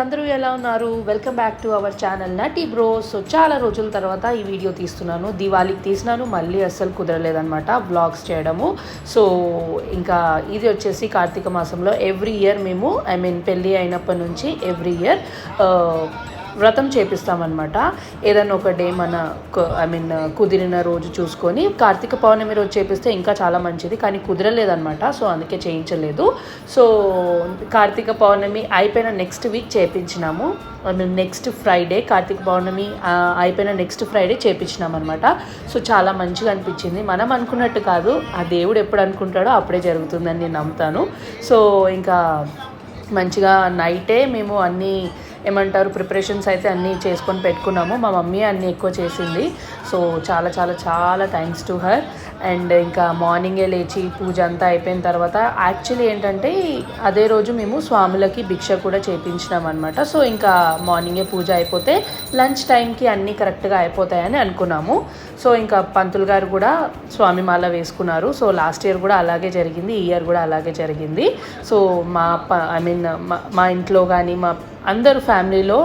అందరూ ఎలా ఉన్నారు? Welcome back to our channel నటి బ్రో. సో చాలా రోజుల తర్వాత ఈ వీడియో తీస్తున్నాను. దివాళీకి తీసినాను, మళ్ళీ అస్సలు కుదరలేదనమాట వ్లాగ్స్ చేయడము. సో ఇంకా ఇది వచ్చేసి కార్తీక మాసంలో ఎవ్రీ ఇయర్ మేము పెళ్ళి అయినప్పటి నుంచి ఎవ్రీ ఇయర్ వ్రతం చేపిస్తామన్నమాట. ఏదైనా ఒక డే మన కుదిరిన రోజు చూసుకొని కార్తీక పౌర్ణమి రోజు చేపిస్తే ఇంకా చాలా మంచిది, కానీ కుదరలేదన్నమాట. సో అందుకే చేయించలేదు. సో కార్తీక పౌర్ణమి అయిపోయిన నెక్స్ట్ వీక్ చేయించినాము. నెక్స్ట్ ఫ్రైడే కార్తీక పౌర్ణమి అయిపోయిన నెక్స్ట్ ఫ్రైడే చేయించినాం అనమాట. సో చాలా మంచిగా అనిపించింది. మనం అనుకున్నట్టు కాదు, ఆ దేవుడు ఎప్పుడు అనుకుంటాడో అప్పుడే జరుగుతుందని నేను నమ్ముతాను. సో ఇంకా మంచిగా నైటే మేము అన్నీ ప్రిపరేషన్స్ అయితే అన్నీ చేసుకొని పెట్టుకున్నాము. మా మమ్మీ అన్నీ ఎక్కువ చేసింది. సో చాలా చాలా చాలా థ్యాంక్స్ టు హర్. అండ్ ఇంకా మార్నింగే లేచి పూజ అంతా అయిపోయిన తర్వాత యాక్చువల్లీ ఏంటంటే అదే రోజు మేము స్వాములకి భిక్ష కూడా చేయించినాం అనమాట. సో ఇంకా మార్నింగే పూజ అయిపోతే లంచ్ టైంకి అన్నీ కరెక్ట్గా అయిపోతాయని అనుకున్నాము. సో ఇంకా పంతులు గారు కూడా స్వామి మాల వేసుకున్నారు. సో లాస్ట్ ఇయర్ కూడా అలాగే జరిగింది, ఈ ఇయర్ కూడా అలాగే జరిగింది. సో మా ఇంట్లో కానీ మా అందరూ ఫ్యామిలీలో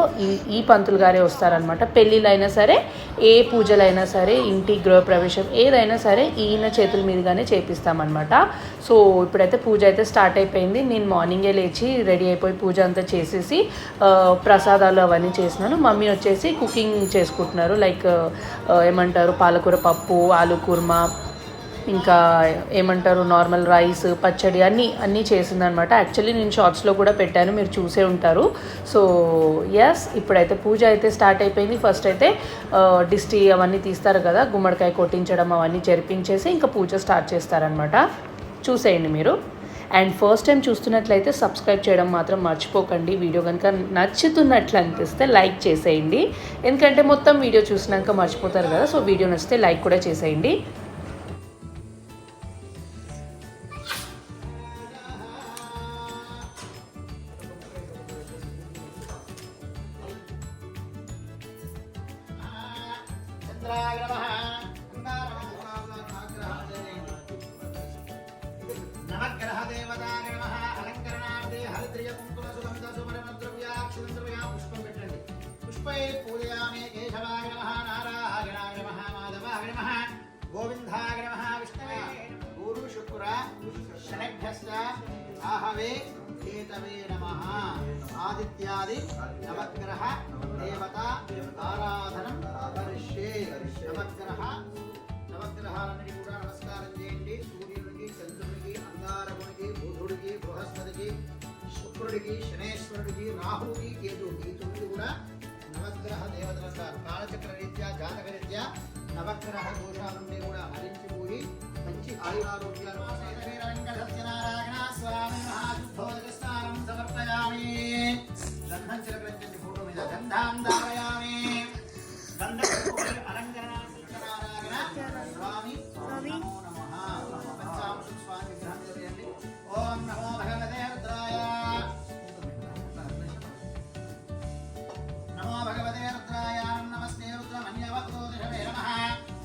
ఈ పంతులు గారే వస్తారనమాట. పెళ్ళిళ్ళైనా సరే, ఏ పూజలైనా సరే, ఇంటి గృహప్రవేశం ఏదైనా సరే ఈయన చేతుల మీదుగానే చేపిస్తామన్నమాట. సో ఇప్పుడైతే పూజ అయితే స్టార్ట్ అయిపోయింది. నేను మార్నింగే లేచి రెడీ అయిపోయి పూజ అంతా చేసేసి ప్రసాదాలు అవన్నీ చేసినాను. మమ్మీ వచ్చేసి కుకింగ్ చేసుకుంటున్నారు. లైక్ పాలకూర పప్పు, ఆలు కుర్మా, ఇంకా నార్మల్ రైస్, పచ్చడి అన్నీ చేసిందనమాట. యాక్చువల్లీ నేను షార్ట్స్లో కూడా పెట్టాను, మీరు చూసే ఉంటారు. సో ఎస్, ఇప్పుడైతే పూజ అయితే స్టార్ట్ అయిపోయింది. ఫస్ట్ అయితే దిష్టి అవన్నీ తీస్తారు కదా, గుమ్మడికాయ కొట్టించడం అవన్నీ జరిపించేసి ఇంకా పూజ స్టార్ట్ చేస్తారనమాట. చూసేయండి మీరు. అండ్ ఫస్ట్ టైం చూస్తున్నట్లయితే సబ్స్క్రైబ్ చేయడం మాత్రం మర్చిపోకండి. వీడియో కనుక నచ్చుతున్నట్లు అనిపిస్తే లైక్ చేసేయండి, ఎందుకంటే మొత్తం వీడియో చూసినాక మర్చిపోతారు కదా. సో వీడియో నచ్చితే లైక్ కూడా చేసేయండి. నవగ్రహ దేవతాయ నమః. అలంకరణార్థే హరిద్రయ కుంకుమ సుగంధ సువర్ణద్రవ్యాక్షిద్రవ్యా పుష్పం పెట్టండి. పుష్పై పూజయామి. కేశవాయ నమః, నారాయణాయ నమః, మాధవాయ నమః, గోవిందాయ నమః, విష్ణవే గురు శుక్ర శనిభ్యశ్చ రాహవే కేతవే నమః. ఆదిత్యాది నవగ్రహ దేవత ఆరాధనం కరిష్యే. నవగ్రహాలన్నిటి కూడా నమస్కారం చేయండి. సూర్యుడికి, చంద్రుడికి, అంగారకుడికి, బుధుడికి, బృహస్పతికి, శుక్రుడికి, శనేశ్వరుడికి, రాహుడికి, కేతువుకి, ఈ తొమ్మిది కూడా నవగ్రహ దేవతలు అంటారు. కాలచక్ర రీత్యా, జాతక రీత్యా నవగ్రహ దోషాల నుండి కూడా హరించిపోయి మంచి ఆయురారోగ్యాలు సత్యనారాయణ స్వామి మహాశుద్ధోదక స్నానం సమర్పయామి. గంధం చిలకరించండి ఫోటో మీద. గంధాం ధారయామి. అలంకరణ స్వామి నమో నమః. పంచామృత స్వామి విగ్రహం చేయండి. ఓం నమో భగవతే రుద్రాయ. నమో భగవతే రుద్రాయ. నమస్తే రుద్రమన్యవక్రోదిషవే నమః.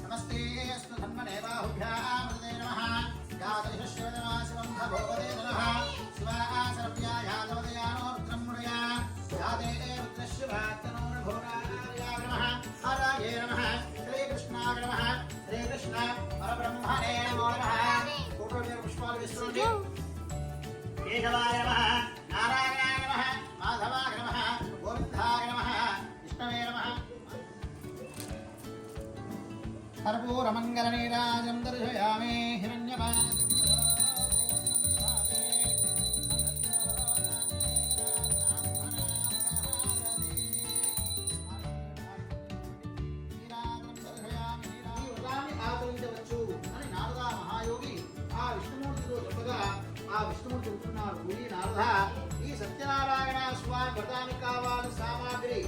నమస్తే అస్తు ధన్మనే బాహుభ్యాం హృదయ నమః. యాదృశశ్వదమాశివం భగవతే నమః. శివాసరవ్యాయాదవదయానో రుద్రం ముడయా. యాదే రుద్రశ్వాత్తనో భోరాయ నమః. హరాయ నమః. శ్రీకృష్ణాయ నమః. హరే కృష్ణ పరబ్రహ్మణే నమో నమః. ఫోటో మీద పుష్పాలు వేసుకోండి. కేశవాయ నమః, నారాయణాయ నమః, మాధవాయ నమః, గోవిందాయ నమః, విష్ణవే నమః. కర్పూరమంగళ నీరాజం దర్శయామి. హిరణ్యపాద ఆ విష్ణువు చెబుతున్నాడు. ఈ నారద, ఈ సత్యనారాయణ స్వామి వ్రతానికి కావాలి సామాగ్రి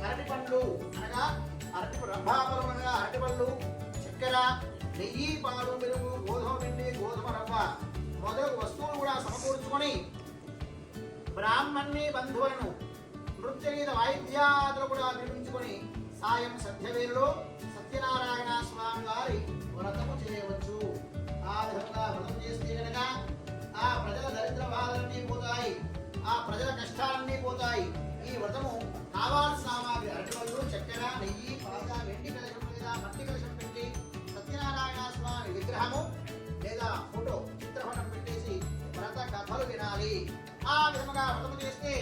అరటి పండ్లు, అనగా రంభాఫలం అనగా అరటి పళ్ళు, చక్కెర, నెయ్యి, పాలు, పెరుగు, గోధుమ పిండి, గోధుమ రవ్వ మొదలగు వస్తువులు కూడా సమకూర్చుకొని బ్రాహ్మణ్ణి, బంధువులను, నృత్యగీత వాయిద్యాదులు కూడా నిర్మించుకొని సాయం సత్యవేరులో సత్యనారాయణ స్వామి వారి వ్రతము చేయవచ్చు. ఆ విధంగా వ్రతం చేస్తే కనుక ఆ ప్రజల దరిద్ర బాధలన్నీ పోతాయి, ఆ ప్రజల కష్టాలన్నీ పోతాయి. ఈ వ్రతము కావాల్సిన సామాగ్రి అరటిపళ్ళు, చక్కెర, నెయ్యి, పాక, వెండి కలశం లేదా మట్టి కలశం పెట్టి సత్యనారాయణ స్వామి విగ్రహము లేదా ఫోటో చిత్రపటం పెట్టేసి వ్రత కథలు వినాలి. ఆ విధముగా వ్రతము చేస్తే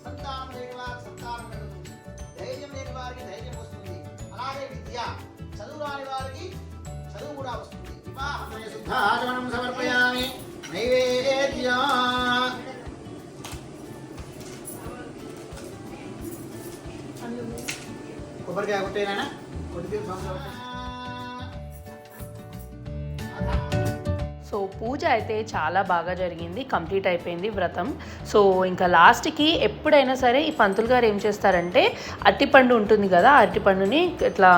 సంతానం లేని వారికి సంతానం కలుగుతుంది, ధైర్యం లేని వారికి ధైర్యం వస్తుంది, అలాగే విద్య, చదువు రాని వారికి చదువు కూడా వస్తుంది. వివాహమయ శుద్ధాచమనం సమర్పయామి. నైవేద్య కొబ్బరికాయ కొట్టేనా కొద్దిగా. సో పూజ అయితే చాలా బాగా జరిగింది, కంప్లీట్ అయిపోయింది వ్రతం. సో ఇంకా లాస్ట్కి ఎప్పుడైనా సరే ఈ పంతులు గారు ఏం చేస్తారంటే అరటిపండు ఉంటుంది కదా, అరటిపండుని ఇట్లా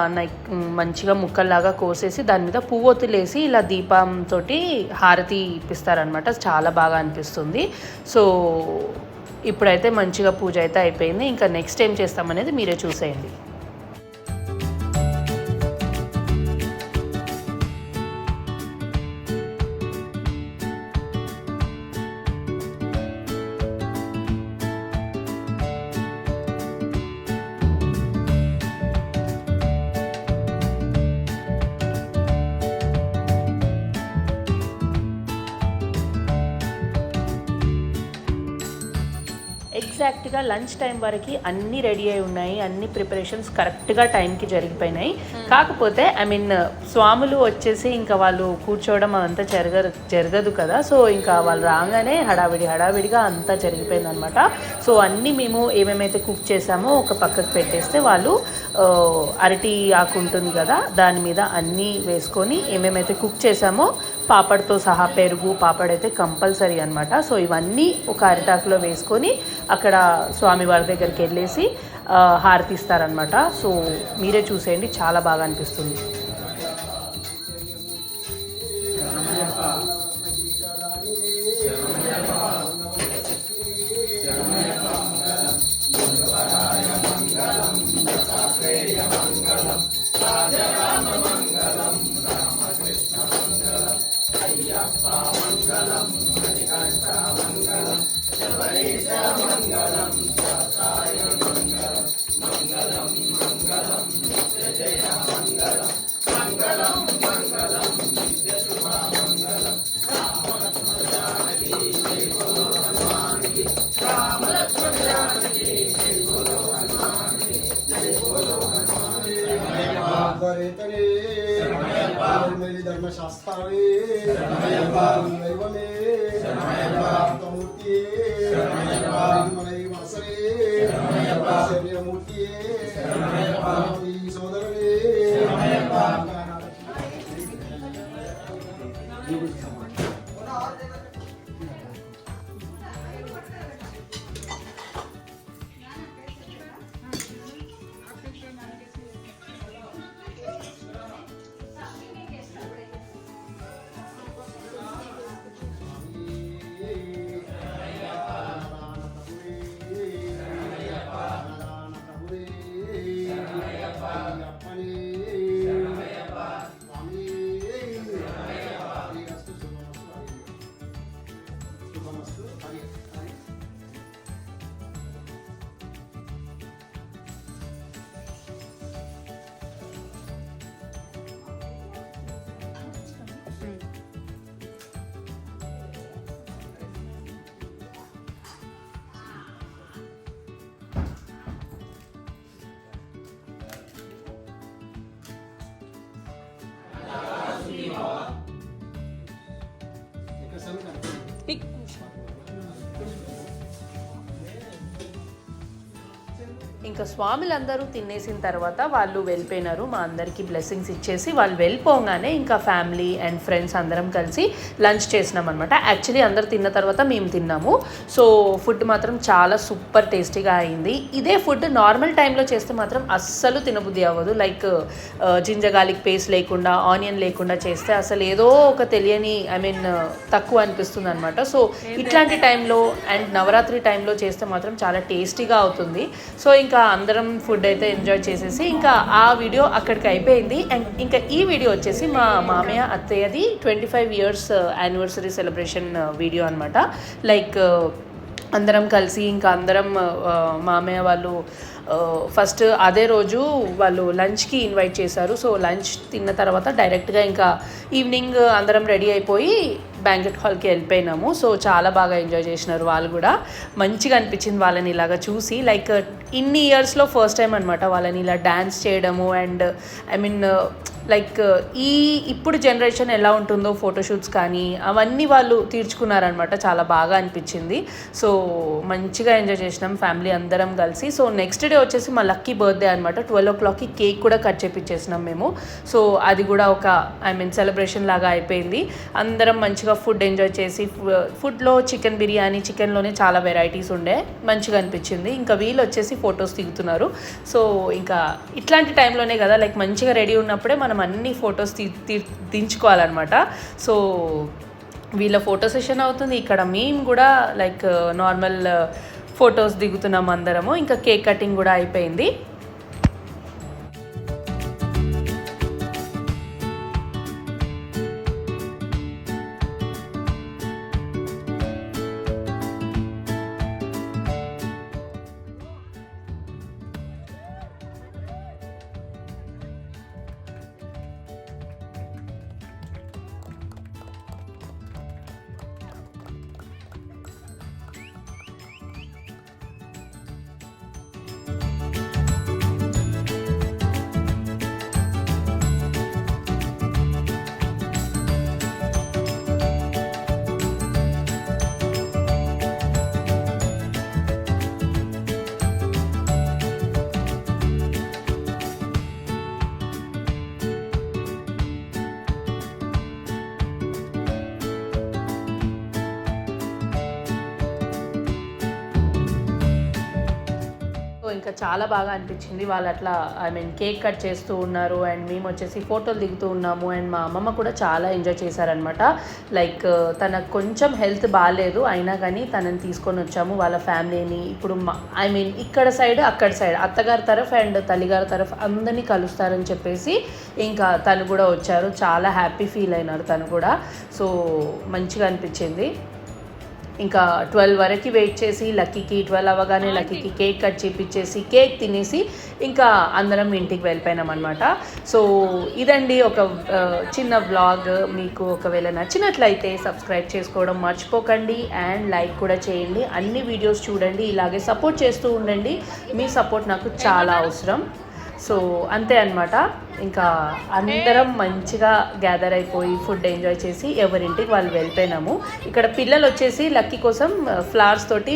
మంచిగా ముక్కల్లాగా కోసేసి దాని మీద పువ్వొత్తులేసి ఇలా దీపంతో హారతి ఇప్పిస్తారనమాట. చాలా బాగా అనిపిస్తుంది. సో ఇప్పుడైతే మంచిగా పూజ అయితే అయిపోయింది. ఇంకా నెక్స్ట్ ఏం చేస్తామనేది మీరే చూసేయండి. ఎగ్జాక్ట్గా లంచ్ టైం వరకు అన్నీ రెడీ అయి ఉన్నాయి, అన్ని ప్రిపరేషన్స్ కరెక్ట్గా టైంకి జరిగిపోయినాయి. కాకపోతే స్వాములు వచ్చేసి ఇంకా వాళ్ళు కూర్చోవడం అదంతా జరగదు కదా. సో ఇంకా వాళ్ళు రాగానే హడావిడిగా అంతా జరిగిపోయింది అనమాట. సో అన్నీ మేము ఏమేమైతే కుక్ చేసామో ఒక పక్కకు పెట్టేస్తే వాళ్ళు అరటి ఆకు ఉంటుంది కదా, దాని మీద అన్నీ వేసుకొని ఏమేమైతే కుక్ చేసామో పాపడ్తో సహా, పెరుగు పాపడ్ అయితే కంపల్సరీ అనమాట. సో ఇవన్నీ ఒక అరిటాకులో వేసుకొని అక్కడ స్వామివారి దగ్గరికి వెళ్ళేసి హారతి ఇస్తారనమాట. సో మీరే చూసేయండి, చాలా బాగా అనిపిస్తుంది. ధర్మశాస్త్రాలే దైవమే మూర్తి మనసరే శౌర్యమూర్తి సోదరుడే. ఇంకా స్వాములందరూ తినేసిన తర్వాత వాళ్ళు వెళ్ళిపోయినారు. మా అందరికీ బ్లెస్సింగ్స్ ఇచ్చేసి వాళ్ళు వెళ్ళిపోగానే ఇంకా ఫ్యామిలీ అండ్ ఫ్రెండ్స్ అందరం కలిసి లంచ్ చేసినాం అనమాట. యాక్చువల్లీ అందరు తిన్న తర్వాత మేము తిన్నాము. సో ఫుడ్ మాత్రం చాలా సూపర్ టేస్టీగా అయింది. ఇదే ఫుడ్ నార్మల్ టైంలో చేస్తే మాత్రం అస్సలు తినబుద్ధి అవ్వదు. లైక్ జింజర్ గార్లిక్ పేస్ట్ లేకుండా, ఆనియన్ లేకుండా చేస్తే అసలు ఏదో ఒక తెలియని తక్కువ అనిపిస్తుంది అనమాట. సో ఇట్లాంటి టైంలో అండ్ నవరాత్రి టైంలో చేస్తే మాత్రం చాలా టేస్టీగా అవుతుంది. సో ఇంకా అందరం ఫుడ్ అయితే ఎంజాయ్ చేసేసి ఇంకా ఆ వీడియో అక్కడికి అయిపోయింది. అండ్ ఇంకా ఈ వీడియో వచ్చేసి మా మామయ్య అత్తయ్యది 25 years యానివర్సరీ సెలబ్రేషన్ వీడియో అనమాట. లైక్ అందరం కలిసి ఇంకా అందరం మామయ్య వాళ్ళు ఫస్ట్ అదే రోజు వాళ్ళు లంచ్కి ఇన్వైట్ చేశారు. సో లంచ్ తిన్న తర్వాత డైరెక్ట్గా ఇంకా ఈవినింగ్ అందరం రెడీ అయిపోయి బ్యాంకెట్ హాల్కి వెళ్ళిపోయినాము. సో చాలా బాగా ఎంజాయ్ చేసినారు వాళ్ళు కూడా. మంచిగా అనిపించింది వాళ్ళని ఇలాగా చూసి. లైక్ ఇన్ని ఇయర్స్లో ఫస్ట్ టైం అనమాట వాళ్ళని ఇలా డ్యాన్స్ చేయడము. అండ్ ఐ మీన్ లైక్ ఇప్పుడు జనరేషన్ ఎలా ఉంటుందో ఫోటోషూట్స్ కానీ అవన్నీ వాళ్ళు తీర్చుకున్నారనమాట. చాలా బాగా అనిపించింది. సో మంచిగా ఎంజాయ్ చేసినాం ఫ్యామిలీ అందరం కలిసి. సో నెక్స్ట్ డే వచ్చేసి మా లక్కీ బర్త్డే అనమాట. 12 o'clockకి కేక్ కూడా కట్ చేపించేసినాం మేము. సో అది కూడా ఒక సెలబ్రేషన్ లాగా అయిపోయింది. అందరం మంచిగా ఫుడ్ ఎంజాయ్ చేసి, ఫుడ్లో చికెన్ బిర్యానీ, చికెన్లోనే చాలా వెరైటీస్ ఉండే, మంచిగా అనిపించింది. ఇంకా వీళ్ళు వచ్చేసి ఫొటోస్ దిగుతున్నారు. సో ఇంకా ఇట్లాంటి టైంలోనే కదా లైక్ మంచిగా రెడీ ఉన్నప్పుడే మనం అన్ని ఫొటోస్ దించుకోవాలన్నమాట. సో వీళ్ళ ఫోటో సెషన్ అవుతుంది, ఇక్కడ మేము కూడా లైక్ నార్మల్ ఫొటోస్ దిగుతున్నాం అందరము. ఇంకా కేక్ కటింగ్ కూడా అయిపోయింది. ఇంకా చాలా బాగా అనిపించింది. వాళ్ళు అట్లా కేక్ కట్ చేస్తూ ఉన్నారు అండ్ మేము వచ్చేసి ఫోటోలు దిగుతూ ఉన్నాము. అండ్ మా అమ్మమ్మ కూడా చాలా ఎంజాయ్ చేశారనమాట. లైక్ తనకు కొంచెం హెల్త్ బాగాలేదు అయినా కానీ తనని తీసుకొని వచ్చాము వాళ్ళ ఫ్యామిలీని. ఇప్పుడు ఇక్కడ సైడ్ అక్కడ సైడ్ అత్తగారి తరఫు అండ్ తల్లిగారి తరఫు అందరినీ కలుస్తారని చెప్పేసి ఇంకా తను కూడా వచ్చారు. చాలా హ్యాపీ ఫీల్ అయినారు తను కూడా. సో మంచిగా అనిపించింది. ఇంకా 12 వరకు వెయిట్ చేసి లక్కీకి 12 అవ్వగానే లక్కీకి కేక్ కట్ చేపించేసి కేక్ తినేసి ఇంకా అందరం ఇంటికి వెళ్ళిపోయినాం అనమాట. సో ఇదండి ఒక చిన్న వ్లాగ్. మీకు ఒకవేళ నచ్చినట్లయితే సబ్స్క్రైబ్ చేసుకోవడం మర్చిపోకండి అండ్ లైక్ కూడా చేయండి. అన్ని వీడియోస్ చూడండి, ఇలాగే సపోర్ట్ చేస్తూ ఉండండి. మీ సపోర్ట్ నాకు చాలా అవసరం. సో అంతే అనమాట. ఇంకా అందరం మంచిగా గ్యాదర్ అయిపోయి ఫుడ్ ఎంజాయ్ చేసి ఎవరింటికి వాళ్ళు వెళ్ళిపోయినాము. ఇక్కడ పిల్లలు వచ్చేసి లక్కీ కోసం ఫ్లవర్స్ తోటి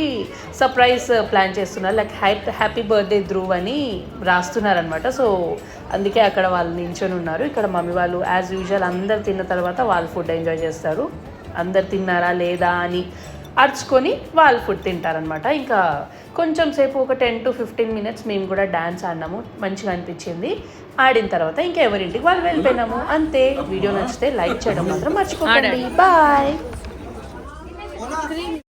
సర్ప్రైజ్ ప్లాన్ చేస్తున్నారు. లైక్ హ్యాపీ బర్త్డే ధ్రువ్ అని రాస్తున్నారనమాట. సో అందుకే అక్కడ వాళ్ళు నించొని ఉన్నారు. ఇక్కడ మమ్మీ వాళ్ళు యాజ్ యూజువల్ అందరు తిన్న తర్వాత వాళ్ళు ఫుడ్ ఎంజాయ్ చేస్తారు. అందరు తిన్నారా లేదా అని అర్చుకొని వాళ్ళు ఫుడ్ తింటారనమాట. ఇంకా కొంచెం సేపు ఒక 10 to 15 minutes మేము కూడా డ్యాన్స్ ఆడినాము. మంచిగా అనిపించింది. ఆడిన తర్వాత ఇంకా ఎవరింటికి వాళ్ళు వెళ్ళిపోయినాము. అంతే. వీడియో నచ్చితే లైక్ చేయడం మాత్రం మర్చిపోకండి. బాయ్.